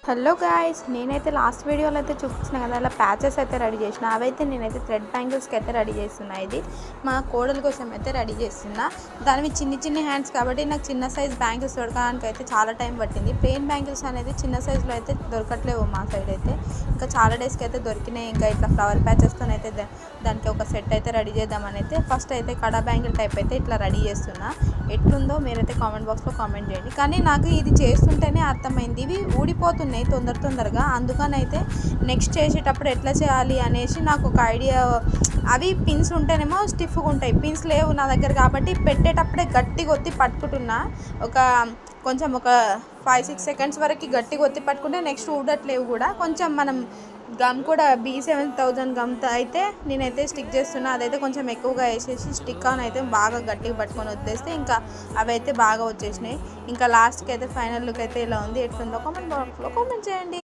Hello guys, నేనైతే last వీడియోలో అయితే చూపించిన కదా అలా ప్యాచెస్ అయితే రెడీ చేసిన. అవైతే నేనైతే థ్రెడ్ బ్యాంగిల్స్కి అయితే రెడీ చేస్తున్నా. ఇది మా కోడల కోసం అయితే రెడీ చేస్తున్నా. దానివి చిన్ని హ్యాండ్స్ కాబట్టి నాకు చిన్న సైజ్ బ్యాంగిల్స్ దొరకడానికి అయితే చాలా టైం పట్టింది. ప్లెయిన్ బ్యాంగిల్స్ అనేది చిన్న సైజులో అయితే దొరకట్లేవు మా సైడ్ అయితే. ఇంకా చాలా డేస్కి అయితే దొరికినాయి. ఇంకా ఇట్లా ఫ్లవర్ ప్యాచెస్తో అయితే దానికి ఒక సెట్ అయితే రెడీ చేద్దామని అయితే ఫస్ట్ అయితే కడా బ్యాంగిల్ టైప్ అయితే ఇట్లా రెడీ చేస్తున్నా. ఎట్లుందో మీరైతే కామెంట్ బాక్స్లో కామెంట్ చేయండి. కానీ నాకు ఇది చేస్తుంటేనే అర్థమైంది, ఇవి ఊడిపోతున్నాయి తొందరగా. అందుకని అయితే నెక్స్ట్ చేసేటప్పుడు ఎట్లా చేయాలి అనేసి నాకు ఒక ఐడియా. అవి పిన్స్ ఉంటేనేమో స్టిఫ్గా ఉంటాయి, పిన్స్ లేవు నా దగ్గర కాబట్టి పెట్టేటప్పుడే గట్టిగా ఒత్తి పట్టుకుంటున్నా. కొంచెం ఒక 5-6 సెకండ్స్ వరకు గట్టిగా ఒత్తి పట్టుకుంటే నెక్స్ట్ ఊడట్లేవు కూడా. కొంచెం మనం గమ్ కూడా B7000 గమ్తో అయితే నేనైతే స్టిక్ చేస్తున్నా. అదైతే కొంచెం ఎక్కువగా వేసేసి స్టిక్ ఆన్ అయితే బాగా గట్టిగా పట్టుకొని వదిలేస్తే ఇంకా అవి అయితే బాగా వచ్చేసినాయి. ఇంకా లాస్ట్కి అయితే ఫైనల్ లుక్ అయితే ఇలా ఉంది. ఎట్లుందో కామెంట్ బాక్స్లో కామెంట్ చేయండి.